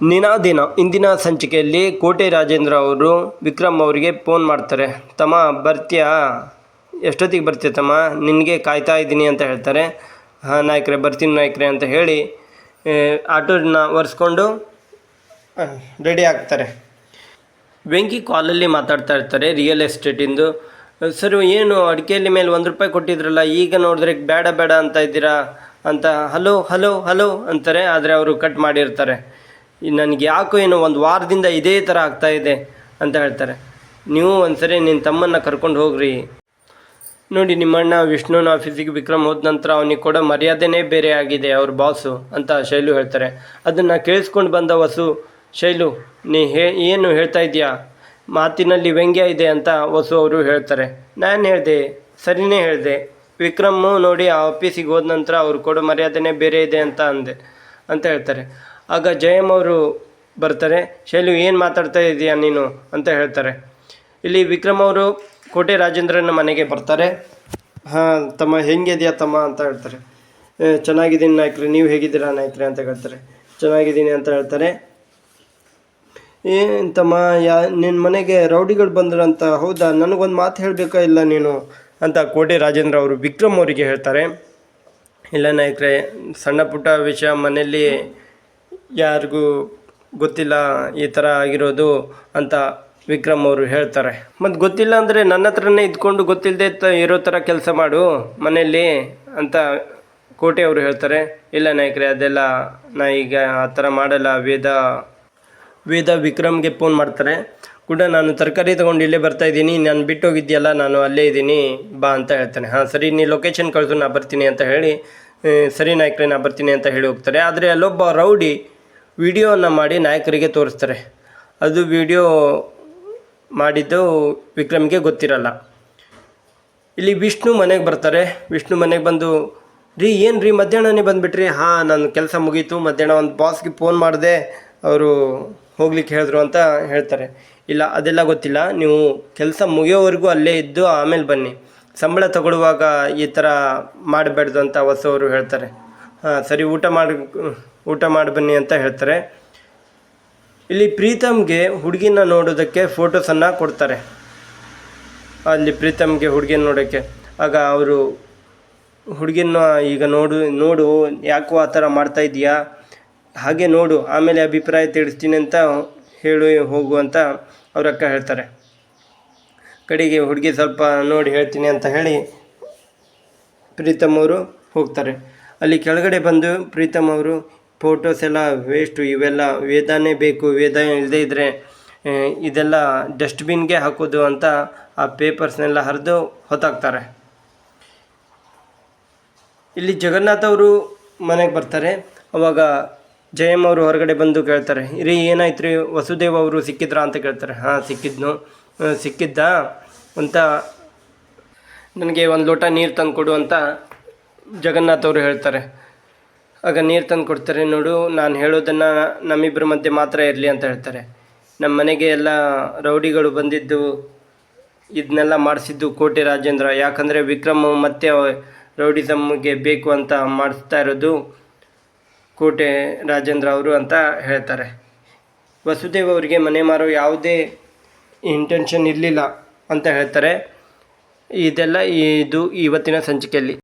ನಿನಾದಿನ ಇಂದಿನ ಸಂಚಿಕೆಯಲ್ಲಿ ಕೋಟೆ ರಾಜೇಂದ್ರ ಅವರು ವಿಕ್ರಮ್ ಅವರಿಗೆ ಫೋನ್ ಮಾಡ್ತಾರೆ. ತಮ್ಮ ಬರ್ತೀಯಾ, ಎಷ್ಟೊತ್ತಿಗೆ ಬರ್ತೀಯ ತಮ್ಮ, ನಿನಗೆ ಕಾಯ್ತಾ ಇದ್ದೀನಿ ಅಂತ ಹೇಳ್ತಾರೆ. ಹಾಂ ನಾಯಕ್ರೆ ಬರ್ತೀನಿ ನಾಯಕ್ರೆ ಅಂತ ಹೇಳಿ ಆಟೋನ ಒರೆಸ್ಕೊಂಡು ರೆಡಿ ಆಗ್ತಾರೆ. ವೆಂಕಿ ಕಾಲಲ್ಲಿ ಮಾತಾಡ್ತಾ ಇರ್ತಾರೆ ರಿಯಲ್ ಎಸ್ಟೇಟಿಂದು. ಸರ್ ಏನು ಅಡಿಕೆಯಲ್ಲಿ ಮೇಲೆ ₹1 ಕೊಟ್ಟಿದ್ರಲ್ಲ, ಈಗ ನೋಡಿದ್ರೆ ಬೇಡ ಬೇಡ ಅಂತ ಇದ್ದೀರಾ ಅಂತ ಹಲೋ ಹಲೋ ಹಲೋ ಅಂತಾರೆ. ಆದರೆ ಅವರು ಕಟ್ ಮಾಡಿರ್ತಾರೆ. ನನಗೆ ಯಾಕೋ ಏನೋ ಒಂದು ವಾರದಿಂದ ಇದೇ ಥರ ಆಗ್ತಾಯಿದೆ ಅಂತ ಹೇಳ್ತಾರೆ. ನೀವು ಒಂದ್ಸರಿ ನಿನ್ನ ತಮ್ಮನ್ನು ಕರ್ಕೊಂಡು ಹೋಗ್ರಿ, ನೋಡಿ ನಿಮ್ಮಣ್ಣ ವಿಷ್ಣುನ ಆಫೀಸಿಗೆ ವಿಕ್ರಮ್ ಹೋದ ನಂತರ ಅವನಿಗೆ ಕೊಡೋ ಮರ್ಯಾದೆನೇ ಬೇರೆ ಆಗಿದೆ ಅವ್ರ ಬಾಸು ಅಂತ ಶೈಲು ಹೇಳ್ತಾರೆ. ಅದನ್ನು ಕೇಳಿಸ್ಕೊಂಡು ಬಂದ ವಸು, ಶೈಲು ನೀ ಏನು ಹೇಳ್ತಾ ಇದೆಯಾ, ಮಾತಿನಲ್ಲಿ ವ್ಯಂಗ್ಯ ಇದೆ ಅಂತ ವಸು ಅವರು ಹೇಳ್ತಾರೆ. ನಾನು ಹೇಳಿದೆ, ಸರಿಯೇ ಹೇಳಿದೆ, ವಿಕ್ರಮ್ಮು ನೋಡಿ ಆ ಆಫೀಸಿಗೆ ಹೋದ ನಂತರ ಅವ್ರು ಕೊಡೋ ಮರ್ಯಾದೆನೇ ಬೇರೆ ಇದೆ ಅಂತ ಅಂದೆ ಅಂತ ಹೇಳ್ತಾರೆ. ಆಗ ಜಯಮ್ ಅವರು ಬರ್ತಾರೆ. ಶೈಲು ಏನು ಮಾತಾಡ್ತಾ ಇದೀಯಾ ನೀನು ಅಂತ ಹೇಳ್ತಾರೆ. ಇಲ್ಲಿ ವಿಕ್ರಮ್ ಅವರು ಕೋಟೆ ರಾಜೇಂದ್ರನ ಮನೆಗೆ ಬರ್ತಾರೆ. ಹಾಂ ತಮ್ಮ ಹೆಂಗಿದೆಯಾ ತಮ್ಮ ಅಂತ ಹೇಳ್ತಾರೆ. ಚೆನ್ನಾಗಿದ್ದೀನಿ ನಾಯಕ್ರೆ, ನೀವು ಹೇಗಿದ್ದೀರಾ ನಾಯಕ್ರೆ ಅಂತ ಹೇಳ್ತಾರೆ. ಚೆನ್ನಾಗಿದ್ದೀನಿ ಅಂತ ಹೇಳ್ತಾರೆ. ಏನು ತಮ್ಮ ನಿನ್ನ ಮನೆಗೆ ರೌಡಿಗಳು ಬಂದ್ರಂತ, ಹೌದಾ, ನನಗೊಂದು ಮಾತು ಹೇಳಬೇಕಾ ಇಲ್ಲ ನೀನು ಅಂತ ಕೋಟೆ ರಾಜೇಂದ್ರ ಅವರು ವಿಕ್ರಮ್ ಅವರಿಗೆ ಹೇಳ್ತಾರೆ. ಇಲ್ಲ ನಾಯಕ್ರೆ, ಸಣ್ಣ ಪುಟ್ಟ ವಿಷಯ ಮನೆಯಲ್ಲಿ ಯಾರಿಗೂ ಗೊತ್ತಿಲ್ಲ ಈ ಥರ ಆಗಿರೋದು ಅಂತ ವಿಕ್ರಮ್ ಅವರು ಹೇಳ್ತಾರೆ. ಮತ್ತು ಗೊತ್ತಿಲ್ಲ ಅಂದರೆ ನನ್ನ ಹತ್ರನೇ ಇದ್ಕೊಂಡು ಗೊತ್ತಿಲ್ಲದೆ ಇರೋ ಥರ ಕೆಲಸ ಮಾಡು ಮನೆಯಲ್ಲಿ ಅಂತ ಕೋಟೆ ಅವರು ಹೇಳ್ತಾರೆ. ಇಲ್ಲ ನಾಯಕ್ರೆ, ಅದೆಲ್ಲ ನಾ ಈಗ ಆ ಥರ ಮಾಡಲ್ಲ. ವೇದ ವಿಕ್ರಮ್ಗೆ ಫೋನ್ ಮಾಡ್ತಾರೆ. ಕೂಡ ನಾನು ತರಕಾರಿ ತೊಗೊಂಡು ಇಲ್ಲೇ ಬರ್ತಾಯಿದ್ದೀನಿ, ನಾನು ಬಿಟ್ಟು ಹೋಗಿದ್ಯಲ್ಲ, ನಾನು ಅಲ್ಲೇ ಇದ್ದೀನಿ ಬಾ ಅಂತ ಹೇಳ್ತಾನೆ. ಹಾಂ ಸರಿ, ನೀ ಲೊಕೇಶನ್ ಕಳಿಸು, ನಾ ಬರ್ತೀನಿ ಅಂತ ಹೇಳಿ, ಸರಿ ನಾಯಕ್ರೆ ನಾ ಬರ್ತೀನಿ ಅಂತ ಹೇಳಿ ಹೋಗ್ತಾರೆ. ಆದರೆ ಅಲ್ಲೊಬ್ಬ ರೌಡಿ ವಿಡಿಯೋವನ್ನು ಮಾಡಿ ನಾಯಕರಿಗೆ ತೋರಿಸ್ತಾರೆ. ಅದು ವಿಡಿಯೋ ಮಾಡಿದ್ದು ವಿಕ್ರಮ್ಗೆ ಗೊತ್ತಿರಲ್ಲ. ಇಲ್ಲಿ ವಿಷ್ಣು ಮನೆಗೆ ಬರ್ತಾರೆ. ವಿಷ್ಣು ಮನೆಗೆ ಬಂದು, ಏನು ರೀ ಮಧ್ಯಾಹ್ನನೇ ಬಂದುಬಿಟ್ರಿ. ಹಾಂ ನನ್ನ ಕೆಲಸ ಮುಗೀತು, ಮಧ್ಯಾಹ್ನ ಒಂದು ಬಾಸ್ಗೆ ಫೋನ್ ಮಾಡಿದೆ, ಅವರು ಹೋಗ್ಲಿಕ್ಕೆ ಹೇಳಿದ್ರು ಅಂತ ಹೇಳ್ತಾರೆ. ಇಲ್ಲ ಅದೆಲ್ಲ ಗೊತ್ತಿಲ್ಲ, ನೀವು ಕೆಲಸ ಮುಗಿಯೋವರೆಗೂ ಅಲ್ಲೇ ಇದ್ದು ಆಮೇಲೆ ಬನ್ನಿ, ಸಂಬಳ ತಗೊಳ್ಳುವಾಗ ಈ ಥರ ಮಾಡಬೇಡ್ದು ಅಂತ ಹೊಸವರು ಹೇಳ್ತಾರೆ. ಹಾಂ ಸರಿ, ಊಟ ಮಾಡಿ ಬನ್ನಿ ಅಂತ ಹೇಳ್ತಾರೆ. ಇಲ್ಲಿ ಪ್ರೀತಮ್ಗೆ ಹುಡುಗಿನ ನೋಡೋದಕ್ಕೆ ಫೋಟೋಸನ್ನು ಕೊಡ್ತಾರೆ. ಅಲ್ಲಿ ಪ್ರೀತಮ್ಗೆ ಹುಡುಗಿನ ನೋಡೋಕ್ಕೆ. ಆಗ ಅವರು ಹುಡುಗಿನ ಈಗ ನೋಡು ಯಾಕೋ ಆ ಥರ ಮಾಡ್ತಾ ಇದೀಯಾ, ಹಾಗೆ ನೋಡು, ಆಮೇಲೆ ಅಭಿಪ್ರಾಯ ತಿಳಿಸ್ತೀನಿ ಅಂತ ಹೇಳು ಹೋಗು ಅಂತ ಅವ್ರ ಅಕ್ಕ ಹೇಳ್ತಾರೆ. ಕಡೆಗೆ ಹುಡುಗಿ ಸ್ವಲ್ಪ ನೋಡಿ ಹೇಳ್ತೀನಿ ಅಂತ ಹೇಳಿ ಪ್ರೀತಮ್ ಅವರು ಹೋಗ್ತಾರೆ. ಅಲ್ಲಿ ಕೆಳಗಡೆ ಬಂದು ಪ್ರೀತಮ್ ಅವರು, ಫೋಟೋಸ್ ಎಲ್ಲ ವೇಸ್ಟು, ಇವೆಲ್ಲ ವೇದನೇ ಬೇಕು, ವೇದ ಇಲ್ಲದೇ ಇದ್ದರೆ ಇದೆಲ್ಲ ಡಸ್ಟ್ಬಿನ್ಗೆ ಹಾಕೋದು ಅಂತ ಆ ಪೇಪರ್ಸ್ನೆಲ್ಲ ಹರಿದು ಹೊತ್ತಾಕ್ತಾರೆ. ಇಲ್ಲಿ ಜಗನ್ನಾಥ್ ಅವರು ಮನೆಗೆ ಬರ್ತಾರೆ. ಅವಾಗ ಜಯಮ್ ಅವರು ಹೊರಗಡೆ ಬಂದು ಕೇಳ್ತಾರೆ, ರೀ ಏನಾಯ್ತು ರೀ, ವಸುದೇವ್ ಅವರು ಸಿಕ್ಕಿದ್ರಾ ಅಂತ ಕೇಳ್ತಾರೆ. ಹಾಂ ಸಿಕ್ಕಿದ್ದ ಅಂತ, ನನಗೆ ಒಂದು ಲೋಟ ನೀರು ತಂದು ಕೊಡು ಅಂತ ಜಗನ್ನಾಥ್ ಅವರು ಹೇಳ್ತಾರೆ. ಆಗ ನೀರು ತಂದು ಕೊಡ್ತಾರೆ. ನೋಡು, ನಾನು ಹೇಳೋದನ್ನು ನಮ್ಮಿಬ್ಬರ ಮಧ್ಯೆ ಮಾತ್ರ ಇರಲಿ ಅಂತ ಹೇಳ್ತಾರೆ. ನಮ್ಮ ಮನೆಗೆ ಎಲ್ಲ ರೌಡಿಗಳು ಬಂದಿದ್ದು ಇದನ್ನೆಲ್ಲ ಮಾಡಿಸಿದ್ದು ಕೋಟೆ ರಾಜೇಂದ್ರ, ಯಾಕಂದರೆ ವಿಕ್ರಮ್ ಮತ್ತೆ ರೌಡಿಸಮ್ಗೆ ಬೇಕು ಅಂತ ಮಾಡಿಸ್ತಾ ಇರೋದು ಕೋಟೆ ರಾಜೇಂದ್ರ ಅವರು ಅಂತ ಹೇಳ್ತಾರೆ. ವಸುದೇವ್ ಅವರಿಗೆ ಮನೆ ಮಾರೋ ಯಾವುದೇ ಇಂಟೆನ್ಷನ್ ಇರಲಿಲ್ಲ ಅಂತ ಹೇಳ್ತಾರೆ. ಇದೆಲ್ಲ ಇದು ಇವತ್ತಿನ ಸಂಚಿಕೆಯಲ್ಲಿ.